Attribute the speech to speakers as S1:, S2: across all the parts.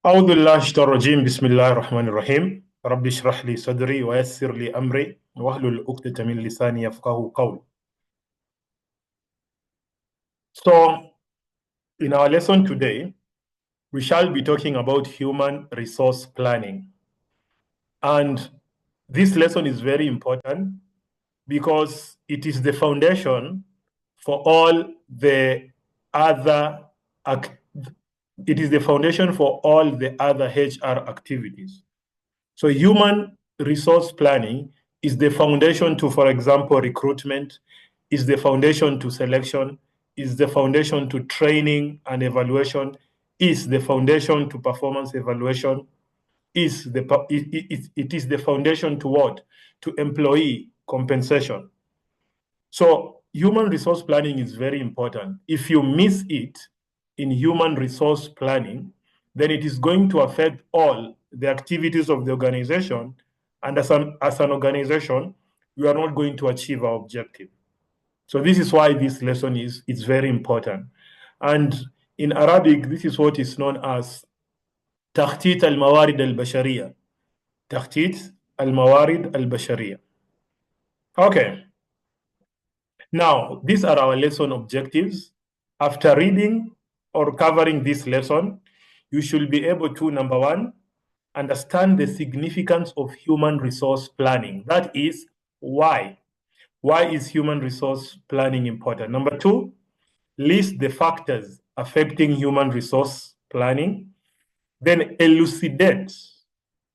S1: أعوذ بالله الشيطان الرجيم بسم الله الرحمن الرحيم رب اشرح لي صدري ويسر لي أمري واحلل عقدة من لساني يفقهوا قولي. So, in our lesson today, we shall be talking about human resource planning. And this lesson is very important because it is the foundation for all the other it is the foundation for all the other HR activities. So human resource planning is the foundation to, for example, recruitment, is the foundation to selection, is the foundation to training and evaluation, is the foundation to performance evaluation, it is the foundation to what? To employee compensation. So human resource planning is very important. If you miss it in human resource planning, then it is going to affect all the activities of the organization. And as an organization, we are not going to achieve our objective. So this is why this lesson is very important. And in Arabic, this is what is known as تخطيط الموارد البشرية. تخطيط الموارد البشرية. Okay. Now, these are our lesson objectives. After reading or covering this lesson, you should be able to, number one, understand the significance of human resource planning. That is, why. Why is human resource planning important? Number two, list the factors affecting human resource planning. Then elucidate.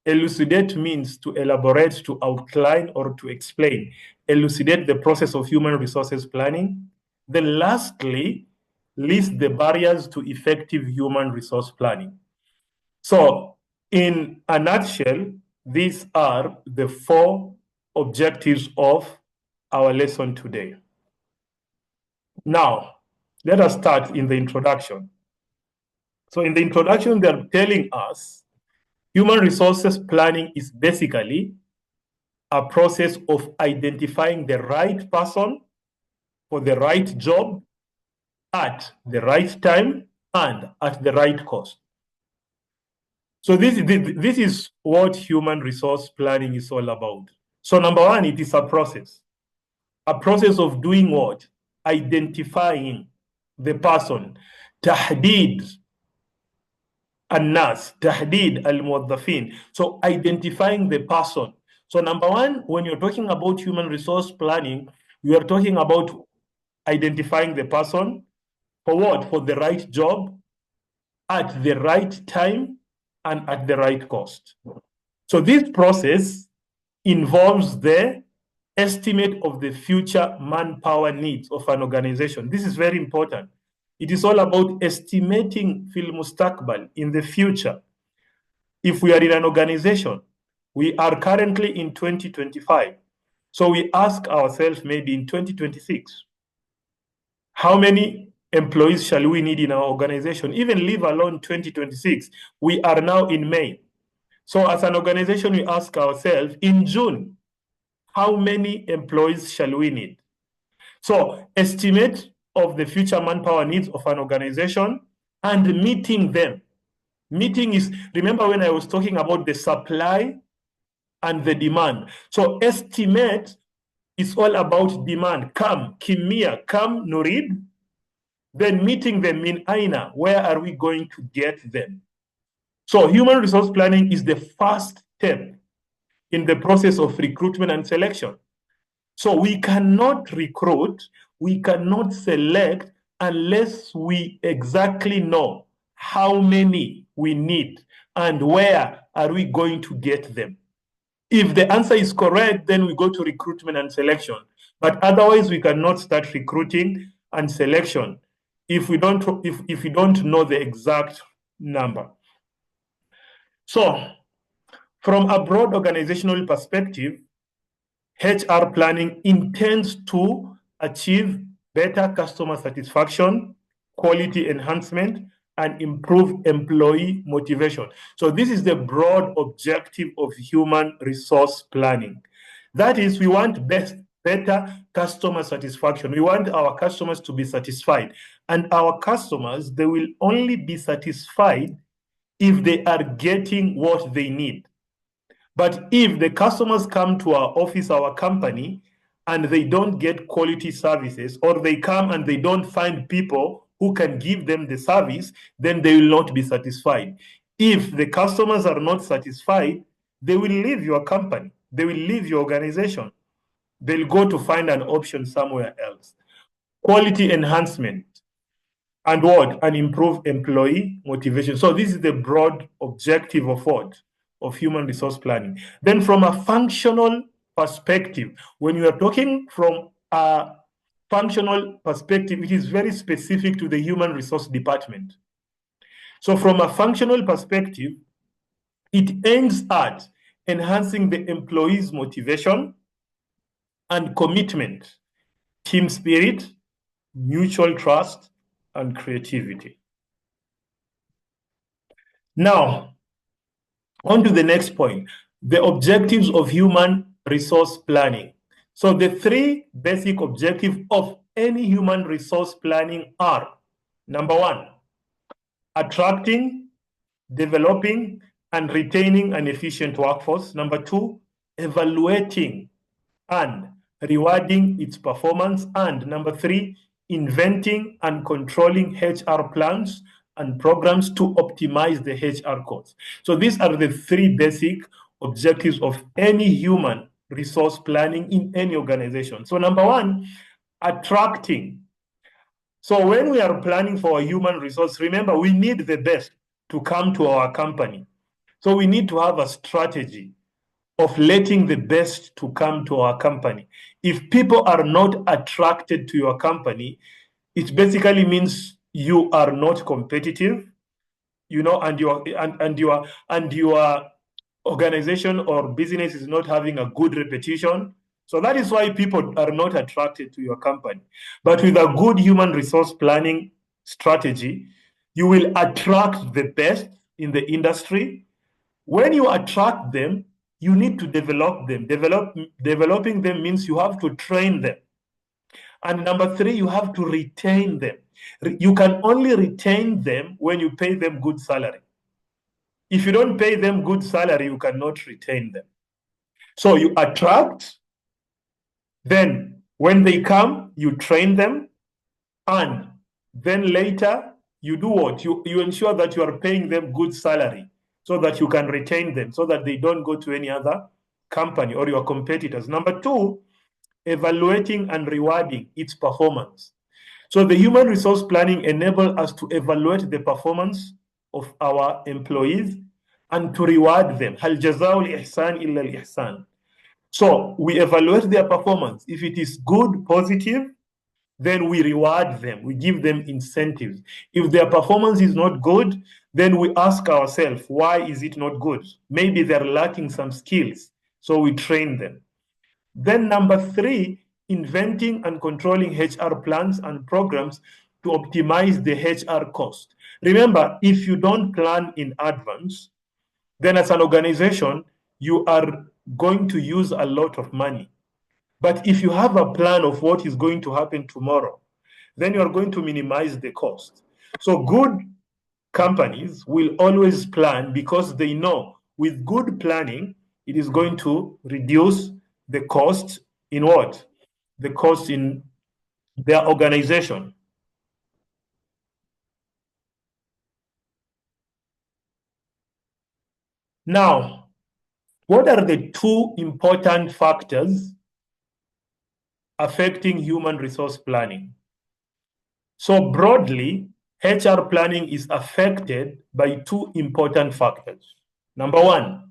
S1: Elucidate means to elaborate, to outline, or to explain. Elucidate the process of human resources planning. Then lastly, list the barriers to effective human resource planning. So in a nutshell, these are the four objectives of our lesson today. Now, let us start in the introduction. So in the introduction, they're telling us human resources planning is basically a process of identifying the right person for the right job at the right time and at the right cost. So this is what human resource planning is all about. So number one, it is a process of doing what? Identifying the person. تحديد الناس, تحديد الموظفين. So identifying the person. So number one, when you're talking about human resource planning, you are talking about identifying the person for what? For the right job, at the right time, and at the right cost. So this process involves the estimate of the future manpower needs of an organization. This is very important. It is all about estimating fil mustaqbal, in the future. If we are in an organization, we are currently in 2025. So we ask ourselves maybe in 2026, how many employees shall we need in our organization? Even leave alone 2026, we are now in May. So as an organization, we ask ourselves in June, how many employees shall we need? So estimate of the future manpower needs of an organization and meeting them. Meeting is, remember when I was talking about the supply and the demand. So estimate is all about demand. Come, Kimia, come, Nurid. Then meeting them in Aina, where are we going to get them? So human resource planning is the first step in the process of recruitment and selection. So we cannot recruit, we cannot select unless we exactly know how many we need and where are we going to get them. If the answer is correct, then we go to recruitment and selection. But otherwise, we cannot start recruiting and selection if we don't know the exact number. So, from a broad organizational perspective, HR planning intends to achieve better customer satisfaction, quality enhancement, and improve employee motivation. So this is the broad objective of human resource planning. That is, we want better customer satisfaction. We want our customers to be satisfied. And our customers, they will only be satisfied if they are getting what they need. But if the customers come to our office, our company, and they don't get quality services, or they come and they don't find people who can give them the service, then they will not be satisfied. If the customers are not satisfied, they will leave your company, they will leave your organization, they'll go to find an option somewhere else. Quality enhancement and what? And improve employee motivation. So this is the broad objective of what? Of human resource planning. Then from a functional perspective, when you are talking from a functional perspective, it is very specific to the human resource department. So from a functional perspective, it aims at enhancing the employee's motivation and commitment, team spirit, mutual trust, and creativity. Now, on to the next point, the objectives of human resource planning. So the three basic objectives of any human resource planning are, number one, attracting, developing, and retaining an efficient workforce. Number two, evaluating and rewarding its performance. And number three, inventing and controlling HR plans and programs to optimize the HR costs. So these are the three basic objectives of any human resource planning in any organization. So number one, attracting. So when we are planning for a human resource, remember, we need the best to come to our company. So we need to have a strategy of letting the best to come to our company. If people are not attracted to your company, it basically means you are not competitive, you know, and your organization or business is not having a good reputation. So that is why people are not attracted to your company. But with a good human resource planning strategy, you will attract the best in the industry. When you attract them, you need to develop them. Developing them means you have to train them. And number three, you have to retain them. You can only retain them when you pay them good salary. If you don't pay them good salary, you cannot retain them. So you attract, then when they come, you train them, and then later you do what? You ensure that you are paying them good salary so that you can retain them, so that they don't go to any other company or your competitors. Number two, evaluating and rewarding its performance. So the human resource planning enables us to evaluate the performance of our employees and to reward them. Hal jazao al-ihsan illa al-ihsan. So we evaluate their performance. If it is good, positive, then we reward them. We give them incentives. If their performance is not good, then we ask ourselves, why is it not good? Maybe they're lacking some skills, so we train them. Then number three, inventing and controlling HR plans and programs to optimize the HR cost. Remember, if you don't plan in advance, then as an organization, you are going to use a lot of money. But if you have a plan of what is going to happen tomorrow, then you are going to minimize the cost. So good companies will always plan because they know with good planning, it is going to reduce the cost in what? The cost in their organization. Now, what are the two important factors affecting human resource planning? So broadly, HR planning is affected by two important factors. Number one,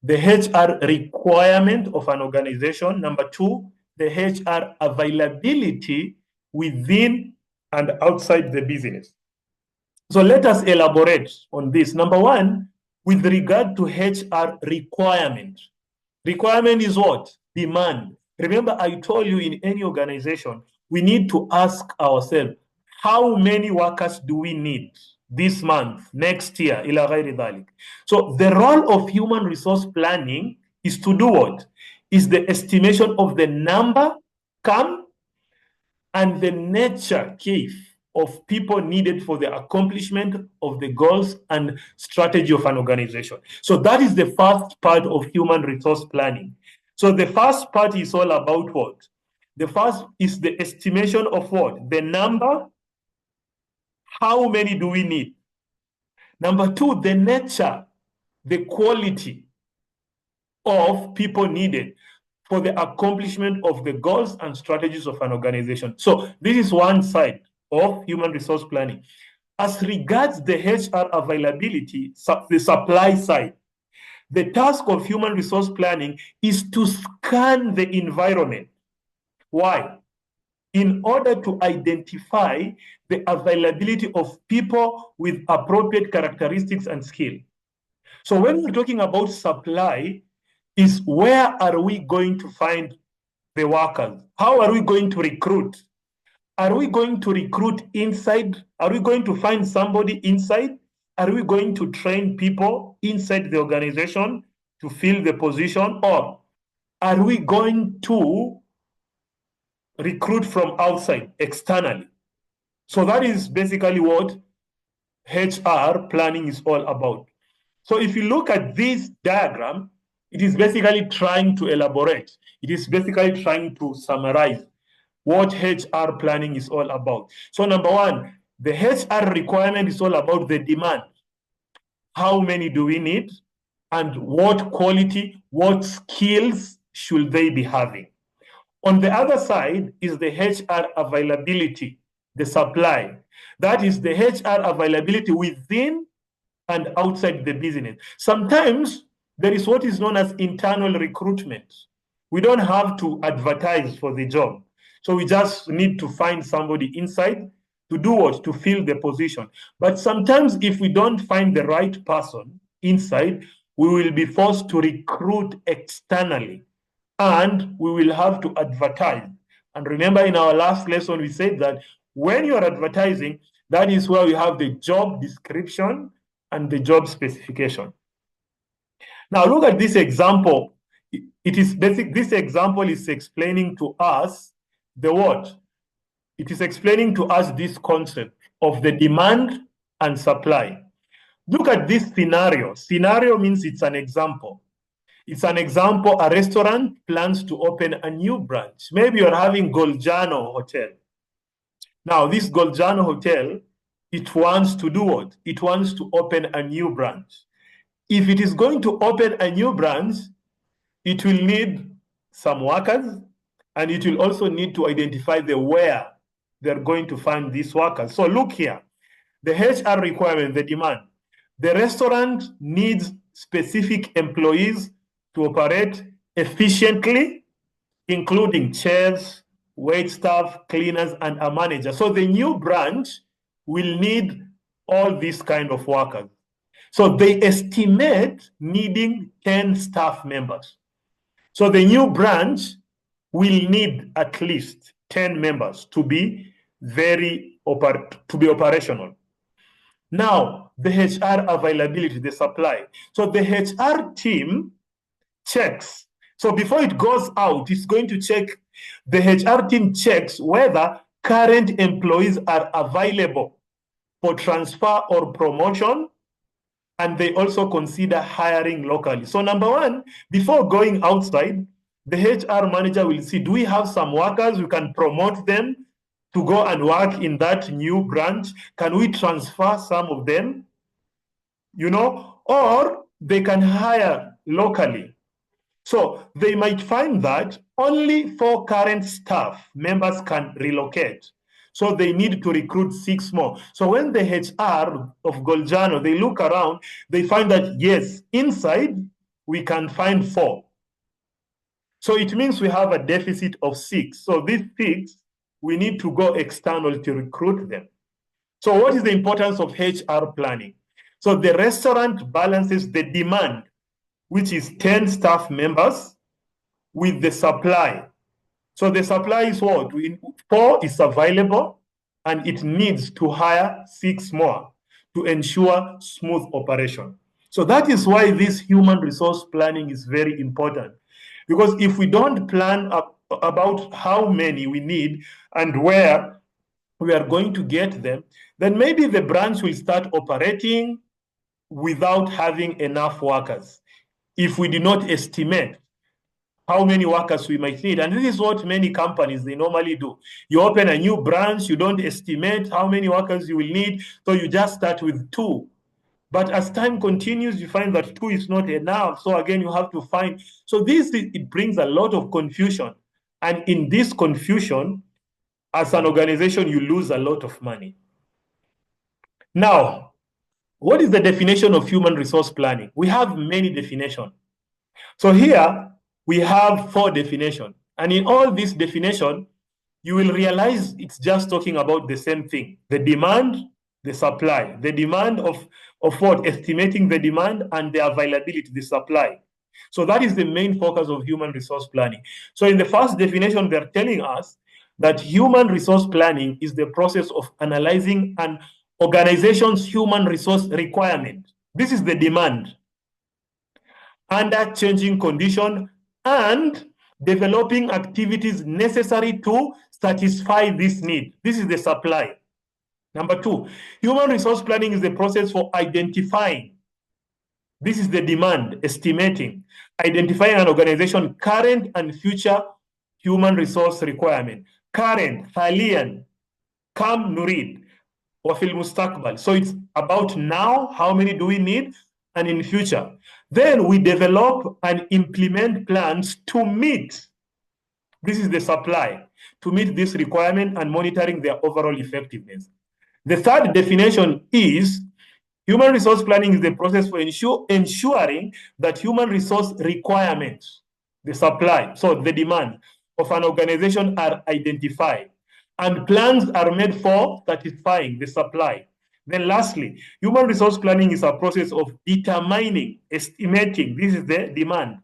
S1: the HR requirement of an organization. Number two, the HR availability within and outside the business. So let us elaborate on this. Number one, with regard to HR requirement. Requirement is what? Demand. Remember, I told you in any organization, we need to ask ourselves, how many workers do we need this month, next year, ila ghairi dhalik. So the role of human resource planning is to do what? Is the estimation of the number come and the nature, كيف, of people needed for the accomplishment of the goals and strategy of an organization. So that is the first part of human resource planning. So the first part is all about what? The first is the estimation of what? The number. How many do we need? Number two, the nature, the quality of people needed for the accomplishment of the goals and strategies of an organization. So this is one side of human resource planning. As regards the HR availability, the supply side, the task of human resource planning is to scan the environment. Why? In order to identify the availability of people with appropriate characteristics and skill. So when we're talking about supply, is where are we going to find the workers? How are we going to recruit? Are we going to recruit inside? Are we going to find somebody inside? Are we going to train people inside the organization to fill the position? Or are we going to recruit from outside, externally? So that is basically what HR planning is all about. So if you look at this diagram, it is basically trying to elaborate. It is basically trying to summarize what HR planning is all about. So number one, the HR requirement is all about the demand. How many do we need? And what quality, what skills should they be having? On the other side is the HR availability, the supply. That is the HR availability within and outside the business. Sometimes there is what is known as internal recruitment. We don't have to advertise for the job. So we just need to find somebody inside to do what? To fill the position. But sometimes if we don't find the right person inside, we will be forced to recruit externally. And we will have to advertise. And remember, in our last lesson, we said that when you're advertising, that is where you have the job description and the job specification. Now, look at this example. It is basic. This example is explaining to us the what? It is explaining to us this concept of the demand and supply. Look at this scenario. Scenario means it's an example. It's an example, a restaurant plans to open a new branch. Maybe you're having Golgiano Hotel. Now, this Golgiano Hotel, it wants to do what? It wants to open a new branch. If it is going to open a new branch, it will need some workers, and it will also need to identify the where they're going to find these workers. So look here, the HR requirement, the demand. The restaurant needs specific employees to operate efficiently, including chefs, wait staff, cleaners, and a manager. So the new branch will need all these kind of workers. So they estimate needing 10 staff members. So the new branch will need at least 10 members to be operational. Now, the HR availability, the supply. So the HR team checks. So before it goes out, it's going to check, the HR team checks whether current employees are available for transfer or promotion, and they also consider hiring locally. So number one, before going outside, the HR manager will see, do we have some workers? We can promote them to go and work in that new branch. Can we transfer some of them? You know, or they can hire locally. So they might find that only 4 current staff members can relocate. So they need to recruit 6 more. So when the HR of Golgiano, they look around, they find that, yes, inside we can find 4. So it means we have a deficit of 6. So these 6, we need to go external to recruit them. So what is the importance of HR planning? So the restaurant balances the demand, which is 10 staff members, with the supply. So the supply is what? 4 is available, and it needs to hire 6 more to ensure smooth operation. So that is why this human resource planning is very important. Because if we don't plan about how many we need and where we are going to get them, then maybe the branch will start operating without having enough workers if we do not estimate how many workers we might need. And this is what many companies, they normally do. You open a new branch, you don't estimate how many workers you will need, so you just start with 2. But as time continues, you find that 2 is not enough. So again, you have to find. So it brings a lot of confusion. And in this confusion, as an organization, you lose a lot of money. Now, what is the definition of human resource planning? We have many definitions. So here, we have 4 definitions. And in all these definitions, you will realize it's just talking about the same thing: the demand, the supply. The demand of what? Estimating the demand, and the availability, the supply. So that is the main focus of human resource planning. So in the first definition, they're telling us that human resource planning is the process of analyzing an organization's human resource requirement. This is the demand under changing condition, and developing activities necessary to satisfy this need. This is the supply. Number 2, human resource planning is the process for identifying. This is the demand, estimating, identifying an organization's current and future human resource requirement. Current, حاليا, كم نريد, وفي المستقبل. So it's about now, how many do we need, and in future. Then we develop and implement plans to meet. This is the supply, to meet this requirement and monitoring their overall effectiveness. The third definition is human resource planning is the process for ensuring that human resource requirements, the supply, so the demand of an organization, are identified, and plans are made for satisfying the supply. Then lastly, human resource planning is a process of determining, estimating, this is the demand,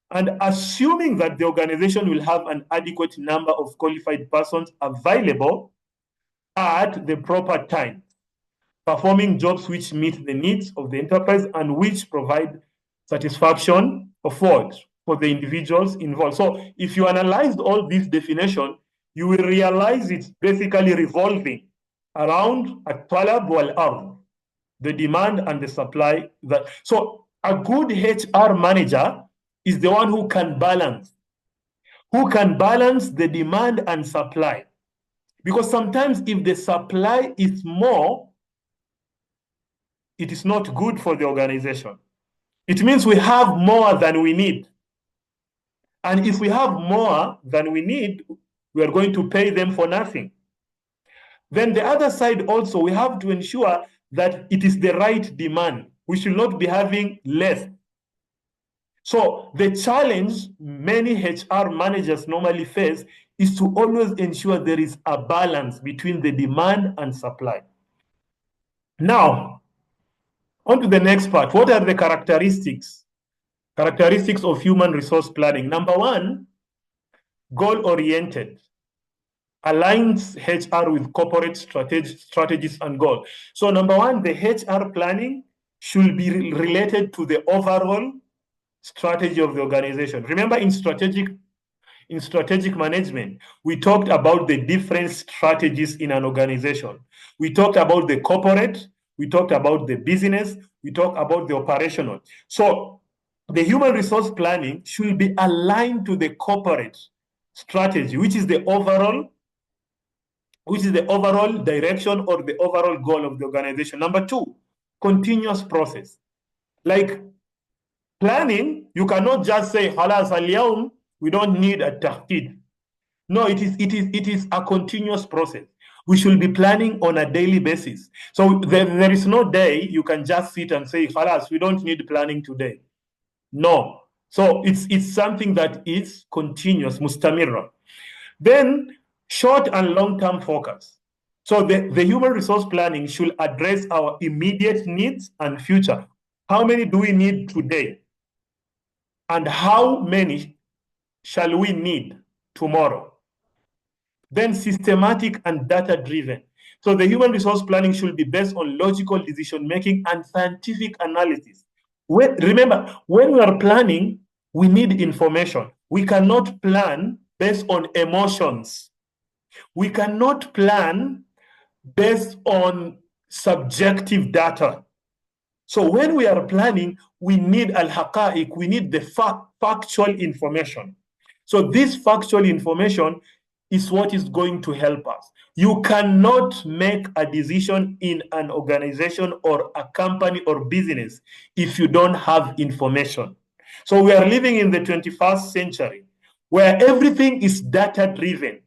S1: and assuming that the organization will have an adequate number of qualified persons available at the proper time, performing jobs which meet the needs of the enterprise and which provide satisfaction of what? For the individuals involved. So if you analyzed all these definitions, you will realize it's basically revolving around at-talab wal-ard, the demand and the supply. So a good HR manager is the one who can balance the demand and supply. Because sometimes if the supply is more, it is not good for the organization. It means we have more than we need. And if we have more than we need, we are going to pay them for nothing. Then the other side also, we have to ensure that it is the right demand. We should not be having less. So the challenge many HR managers normally face is to always ensure there is a balance between the demand and supply. Now, on to the next part. What are the characteristics of human resource planning? Number 1, goal-oriented. Aligns HR with corporate strategies and goals. So number 1, the HR planning should be related to the overall strategy of the organization. Remember, in strategic management, we talked about the different strategies in an organization. We talked about the corporate, we talked about the business, we talked about the operational. So the human resource planning should be aligned to the corporate strategy, which is the overall direction or the overall goal of the organization. Number 2, continuous process. Like planning, you cannot just say, "Halas al-yawm, we don't need a tahqid." No, it is a continuous process. We should be planning on a daily basis. So there is no day you can just sit and say, "Halas, we don't need planning today." No. So it's something that is continuous, mustamirra. Then short and long-term focus. So the human resource planning should address our immediate needs and future. How many do we need today? And how many shall we need tomorrow? Then systematic and data-driven. So the human resource planning should be based on logical decision-making and scientific analysis. Remember, when we are planning, we need information. We cannot plan based on emotions. We cannot plan based on subjective data. So when we are planning, we need al-haqa'iq, we need the factual information. So this factual information is what is going to help us. You cannot make a decision in an organization or a company or business if you don't have information. So we are living in the 21st century where everything is data-driven.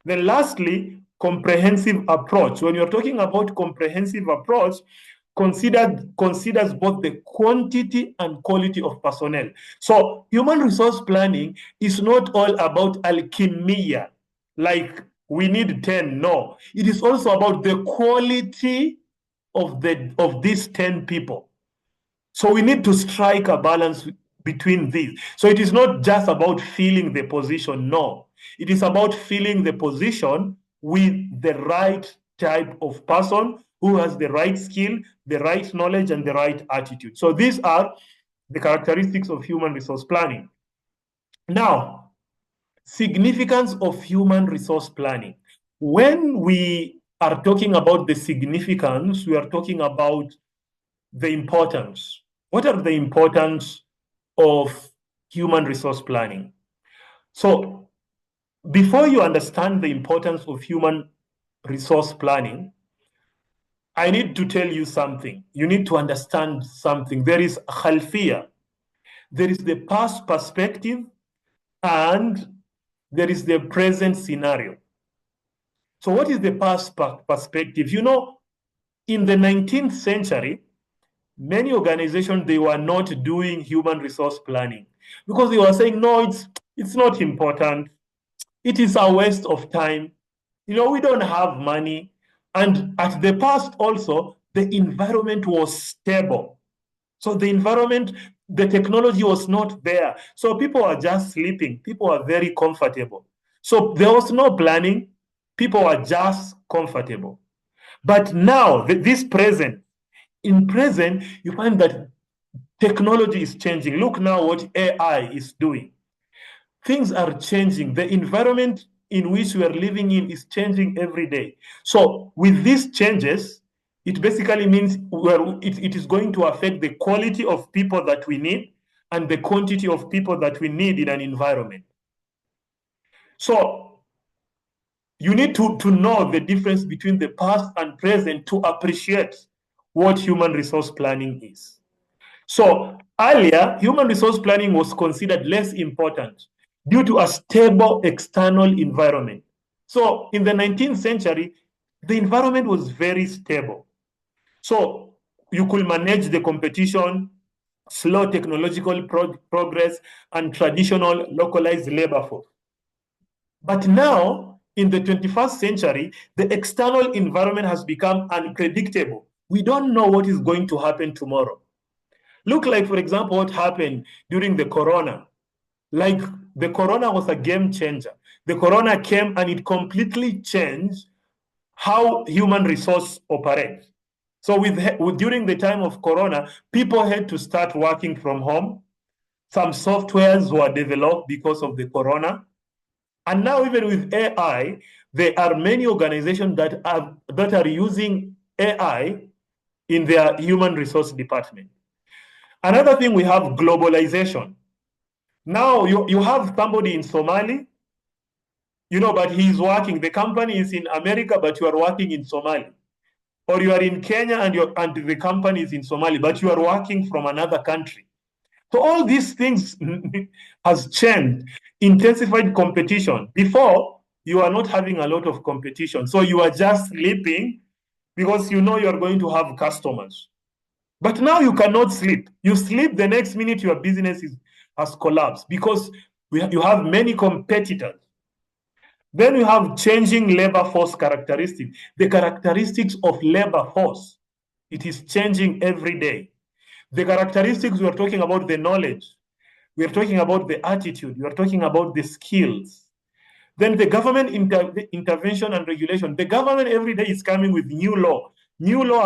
S1: Then lastly, comprehensive approach. When you're talking about comprehensive approach, considers both the quantity and quality of personnel. So human resource planning is not all about alchemy, like we need 10. No, it is also about the quality of these 10 people. So we need to strike a balance between these. So it is not just about filling the position. No, it is about filling the position with the right type of person who has the right skill, the right knowledge, and the right attitude. So these are the characteristics of human resource planning. Now, significance of human resource planning. When we are talking about the significance, we are talking about the importance. What are the importance of human resource planning? So before you understand the importance of human resource planning, I need to tell you something. You need to understand something. There is khalfiyah. There is the past perspective and there is the present scenario. So what is the past perspective? You know, in the 19th century, many organizations, they were not doing human resource planning because they were saying, no, it's not important. It is a waste of time. You know, we don't have money. And at the past also, the environment was stable. So the environment, the technology was not there. So people are just sleeping. People are very comfortable. So there was no planning. People are just comfortable. But now, in present, you find that technology is changing. Look now what AI is doing. Things are changing. The environment in which we are living in is changing every day. So with these changes, it basically means it is going to affect the quality of people that we need and the quantity of people that we need in an environment. So you need to know the difference between the past and present to appreciate what human resource planning is. So earlier, human resource planning was considered less important due to a stable external environment. So in the 19th century, the environment was very stable. So you could manage the competition, slow technological progress, and traditional localized labor force. But now, in the 21st century, the external environment has become unpredictable. We don't know what is going to happen tomorrow. Look like, for example, what happened during the corona. Like the corona was a game changer. The corona came and it completely changed how human resource operates. So during the time of corona, people had to start working from home. Some softwares were developed because of the corona. And now even with AI, there are many organizations that are using AI in their human resource department. Another thing, we have globalization. Now you have somebody in Somali, but he's working. The company is in America, but you are working in Somali. Or you are in Kenya and the company is in Somali, but you are working from another country. So all these things has changed, intensified competition. Before, you are not having a lot of competition. So you are just sleeping because you know you are going to have customers. But now you cannot sleep. You sleep, the next minute your business has collapsed because you have many competitors. Then you have changing labor force characteristics. The characteristics of labor force, it is changing every day. The characteristics, we are talking about the knowledge. We are talking about the attitude. We are talking about the skills. Then the government intervention and regulation. The government every day is coming with new law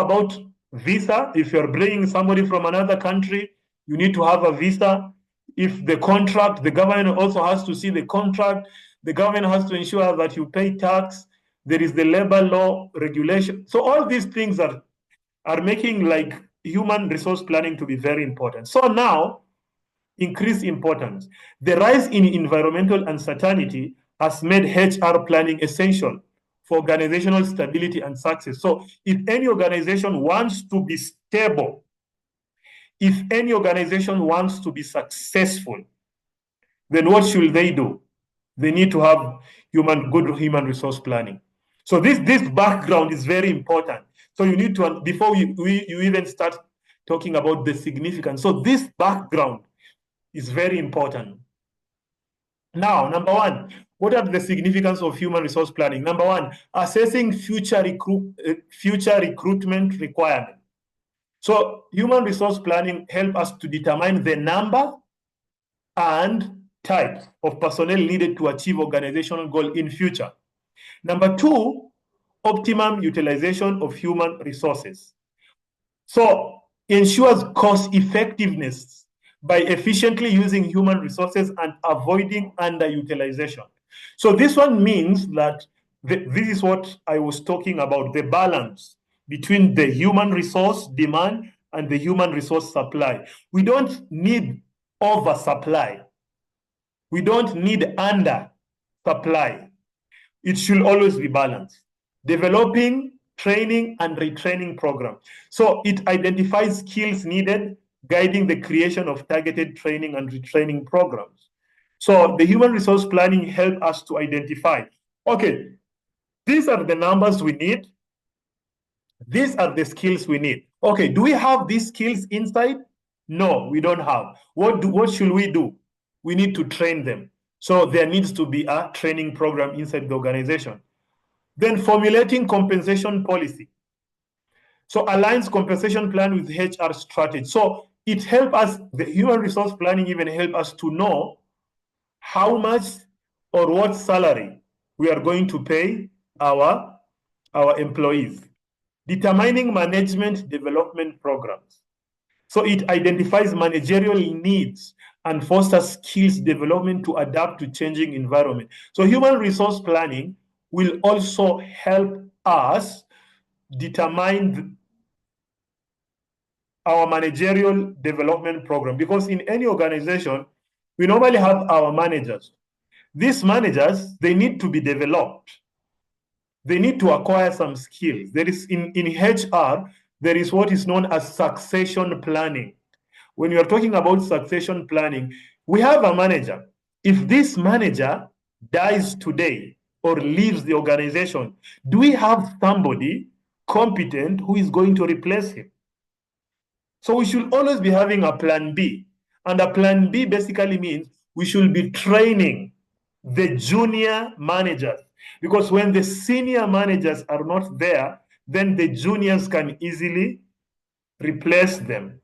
S1: about visa. If you're bringing somebody from another country, you need to have a visa. If the contract, the government also has to see the contract. The government has to ensure that you pay tax. there is the labor law regulation. So all these things are making like human resource planning to be very important. So now, increased importance. The rise in environmental uncertainty has made HR planning essential for organizational stability and success. So if any organization wants to be stable, if any organization wants to be successful, then what should they do? They need to have good human resource planning. So this background is very important. So you need to, before you even start talking about the significance. So this background is very important. Now, number one, what are the significance of human resource planning? Number one, assessing future recruitment requirements. So human resource planning help us to determine the number and type of personnel needed to achieve organizational goal in future. Number two, optimum utilization of human resources. So ensures cost effectiveness by efficiently using human resources and avoiding underutilization. So this one means that this is what I was talking about, the balance between the human resource demand and the human resource supply. We don't need oversupply. We don't need under supply. It should always be balanced. Developing, training, and retraining program. So it identifies skills needed, guiding the creation of targeted training and retraining programs. So the human resource planning help us to identify, okay, these are the numbers we need. These are the skills we need. Okay, do we have these skills inside? No, we don't have. What should we do? We need to train them. So there needs to be a training program inside the organization. Then formulating compensation policy. So aligns compensation plan with HR strategy. So it helps us, the human resource planning even help us to know how much or what salary we are going to pay our employees. Determining management development programs. So it identifies managerial needs and fosters skills development to adapt to changing environment. So human resource planning will also help us determine our managerial development program, because in any organization, we normally have our managers. These managers, they need to be developed. They need to acquire some skills. There is in HR, there is what is known as succession planning. When you are talking about succession planning, we have a manager. If this manager dies today or leaves the organization, do we have somebody competent who is going to replace him? So we should always be having a plan B. And a plan B basically means we should be training the junior managers, because when the senior managers are not there, then the juniors can easily replace them.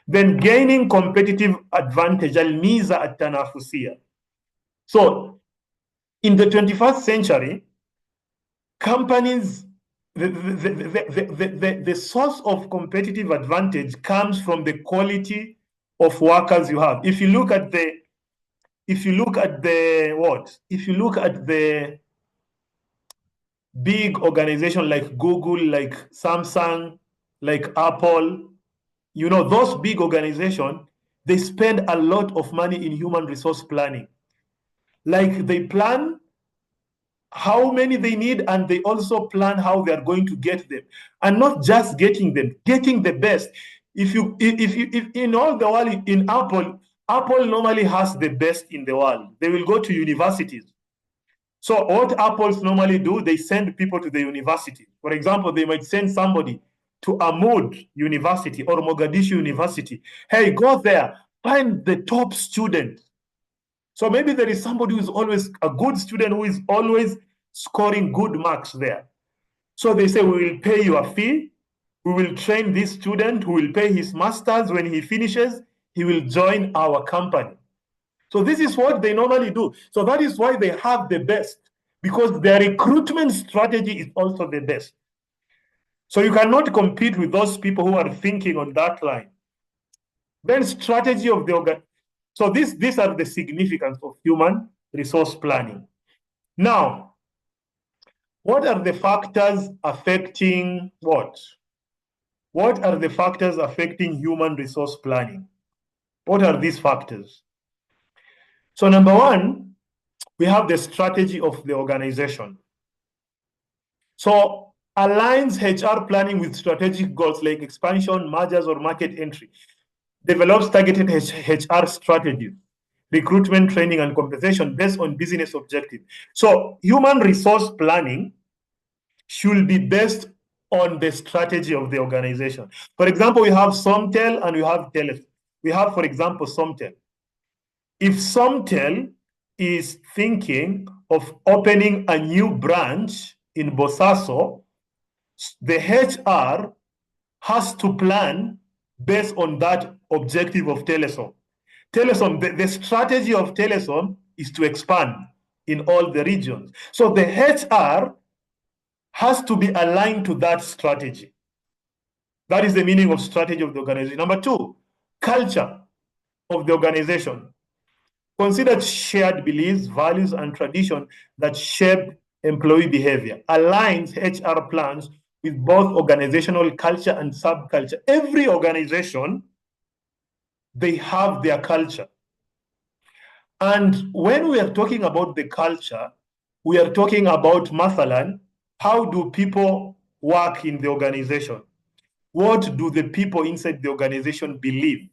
S1: Then gaining competitive advantage, al-miza at-tanafusiya. So in the 21st century, companies, the source of competitive advantage comes from the quality of workers you have. If you look at the big organization like Google, like Samsung, like Apple, you know, those big organizations, they spend a lot of money in human resource planning. Like they plan how many they need, and they also plan how they are going to get them, and not just getting them, getting the best. If in all the world, in Apple normally has the best in the world. They will go to universities. So what Apples normally do, they send people to the university. For example, they might send somebody to Amud University or Mogadishu University. Hey, go there, find the top student. So maybe there is somebody who is always a good student, who is always scoring good marks there. So they say, we will pay you a fee. We will train this student who will pay his master's. When he finishes, he will join our company. So this is what they normally do. So that is why they have the best, because their recruitment strategy is also the best. So you cannot compete with those people who are thinking on that line. Then strategy of the organ. So these are the significance of human resource planning. Now, What are the factors affecting what? What are the factors affecting human resource planning? What are these factors? So number one, we have the strategy of the organization. So aligns HR planning with strategic goals like expansion, mergers, or market entry. Develops targeted HR strategies, recruitment, training, and compensation based on business objectives. So human resource planning should be based on the strategy of the organization. For example, we have Somtel and we have Tele. We have, for example, Somtel. If Somtel is thinking of opening a new branch in Bosaso, the HR has to plan based on that objective of Telesom. Telesom, the strategy of Telesom is to expand in all the regions. So the HR has to be aligned to that strategy. That is the meaning of strategy of the organization. Number two, culture of the organization. Consider shared beliefs, values, and tradition that shape employee behavior. Aligns HR plans with both organizational culture and subculture. Every organization, they have their culture. And when we are talking about the culture, we are talking about, mathalan, how do people work in the organization? What do the people inside the organization believe?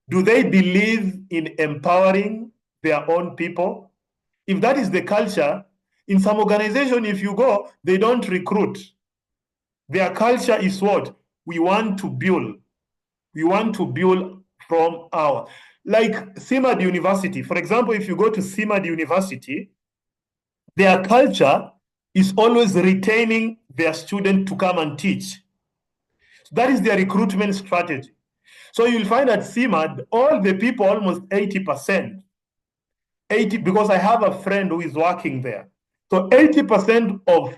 S1: Do they believe in empowering their own people? If that is the culture, in some organization, if you go, they don't recruit. Their culture is what? We want to build. We want to build from our, like CIMAD University. For example, if you go to CIMAD University, their culture is always retaining their student to come and teach. That is their recruitment strategy. So you'll find at CIMAD, all the people, almost 80%, because I have a friend who is working there. So 80% of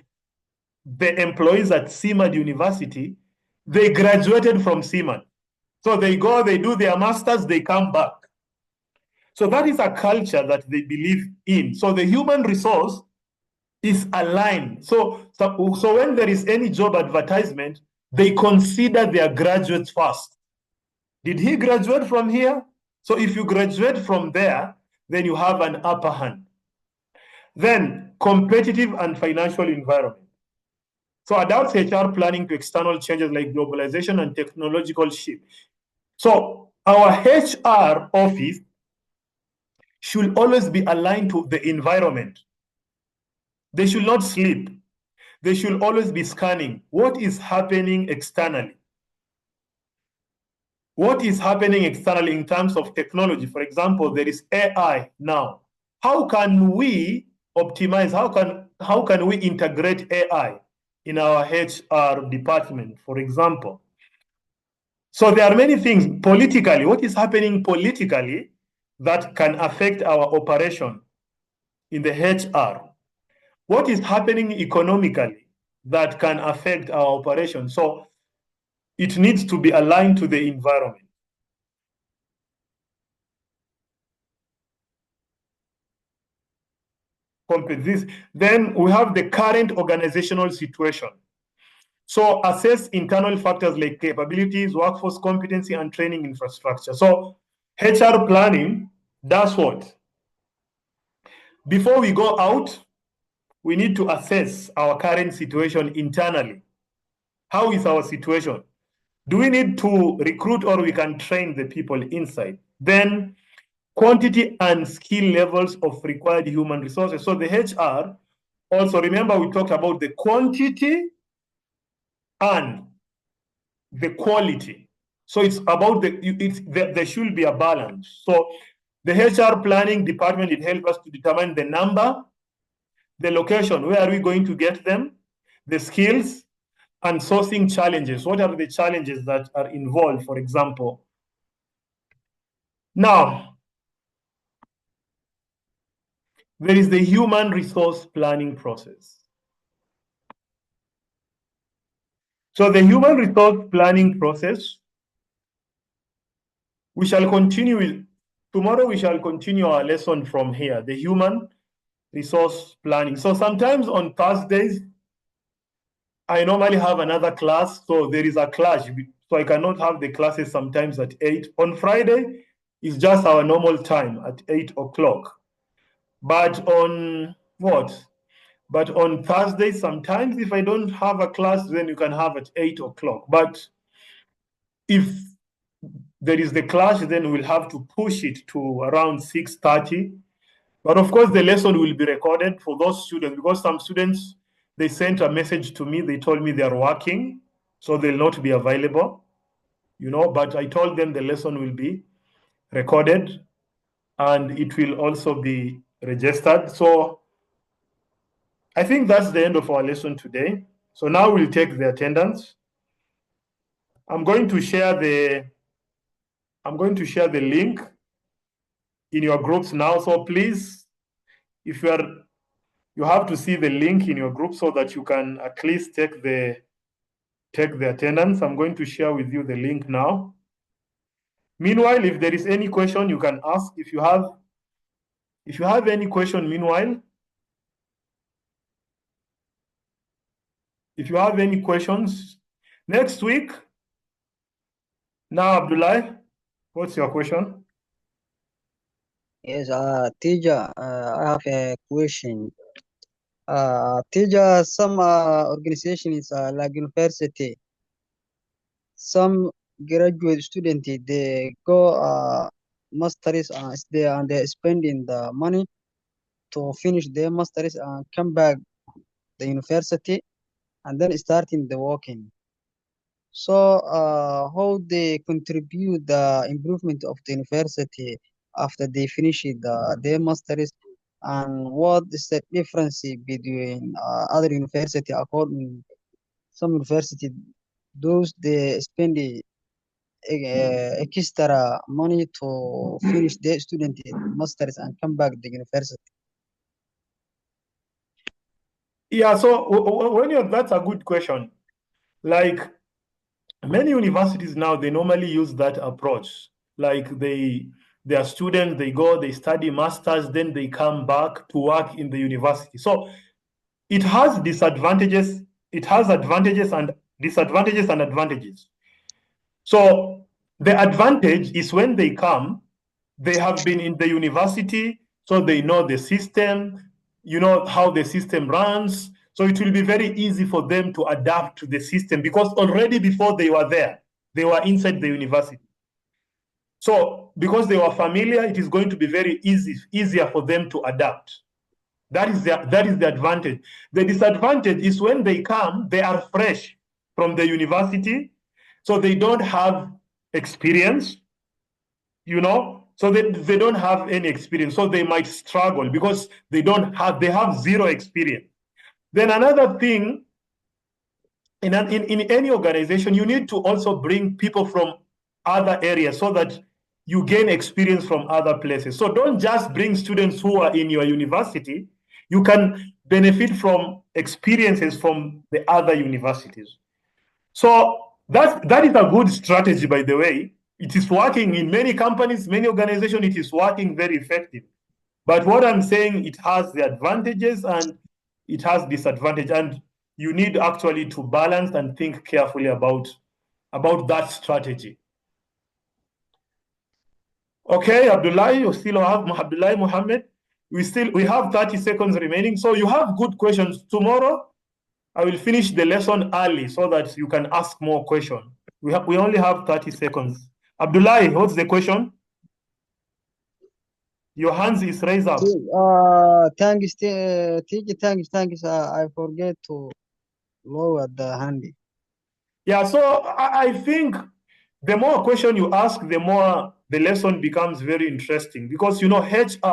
S1: the employees at CIMAD University, they graduated from CIMAD. So they go, they do their masters, they come back. So that is a culture that they believe in. So the human resource is aligned. So when there is any job advertisement, they consider their graduates first. Did he graduate from here? So if you graduate from there, then you have an upper hand. Then competitive and financial environment. So adapts HR planning to external changes like globalization and technological shift. So our HR office should always be aligned to the environment. They should not sleep. They should always be scanning what is happening externally. What is happening externally in terms of technology? For example, there is AI now. How can we optimize? How can we integrate AI in our HR department, for example? So there are many things politically. What is happening politically that can affect our operation in the HR? What is happening economically that can affect our operation? So it needs to be aligned to the environment. Then we have the current organizational situation. So assess internal factors like capabilities, workforce competency, and training infrastructure. So HR planning does what? Before we go out, we need to assess our current situation internally. How is our situation? Do we need to recruit or we can train the people inside? Then quantity and skill levels of required human resources. So the HR, also remember we talked about the quantity and the quality. So it's about there should be a balance. So the HR planning department, it helps us to determine the number, the location, where are we going to get them, the skills, and sourcing challenges. What are the challenges that are involved, for example? Now, there is the human resource planning process. So the human resource planning process, we shall continue with, tomorrow we shall continue our lesson from here, the human resource planning. So sometimes on Thursdays, I normally have another class, so there is a clash. So I cannot have the classes sometimes at 8. On Friday, it's just our normal time at 8 o'clock. But on what? But on Thursday, sometimes if I don't have a class, then you can have at 8 o'clock. But if there is the clash, then we'll have to push it to around 6:30. But of course, the lesson will be recorded for those students, because some students, they sent a message to me. They told me they are working, so they'll not be available, but I told them the lesson will be recorded and it will also be registered. So I think that's the end of our lesson today. So now we'll take the attendance. I'm going to share the link in your groups now. So please, if you have to see the link in your group so that you can at least take the attendance. I'm going to share with you the link now. Meanwhile, if there is any question, you can ask. If you have any question, meanwhile, if you have any questions, next week. Now, Abdullah, what's your question?
S2: Yes, teacher, I have a question. Teacher, some organizations like university, some graduate student they go masters and they spending the money to finish their masters and come back the university and then starting the working. So how they contribute the improvement of the university after they finish their masters, and what is the difference between other university? According some university, those they spend extra money to finish their student masters and come back the university.
S1: Yeah, so that's a good question. Like many universities now, they normally use that approach. Like their students, they go, they study masters, then they come back to work in the university. So it has disadvantages. It has advantages and disadvantages and advantages. So the advantage is when they come, they have been in the university, so they know the system, how the system runs. So it will be very easy for them to adapt to the system, because already before they were there, they were inside the university. So because they were familiar, it is going to be very easier for them to adapt. That is the advantage. The disadvantage is when they come, they are fresh from the university, so they don't have experience, so they don't have any experience, so they might struggle because they have zero experience. Then another thing, in any organization, you need to also bring people from other areas so that you gain experience from other places. So don't just bring students who are in your university. You can benefit from experiences from the other universities. So that is a good strategy, by the way. It is working in many companies, many organizations. It is working very effective. But what I'm saying, it has the advantages and it has disadvantage, and you need actually to balance and think carefully about that strategy. Okay, Abdullah, you still have Abdullah Muhammad. We have 30 seconds remaining. So you have good questions. Tomorrow, I will finish the lesson early so that you can ask more questions. We only have 30 seconds. Abdullah, what's the question? Your hands is raised up.
S2: Thanks, teacher. Thanks. I forget to lower the handy.
S1: Yeah, so I think the more question you ask, the more the lesson becomes very interesting, because HR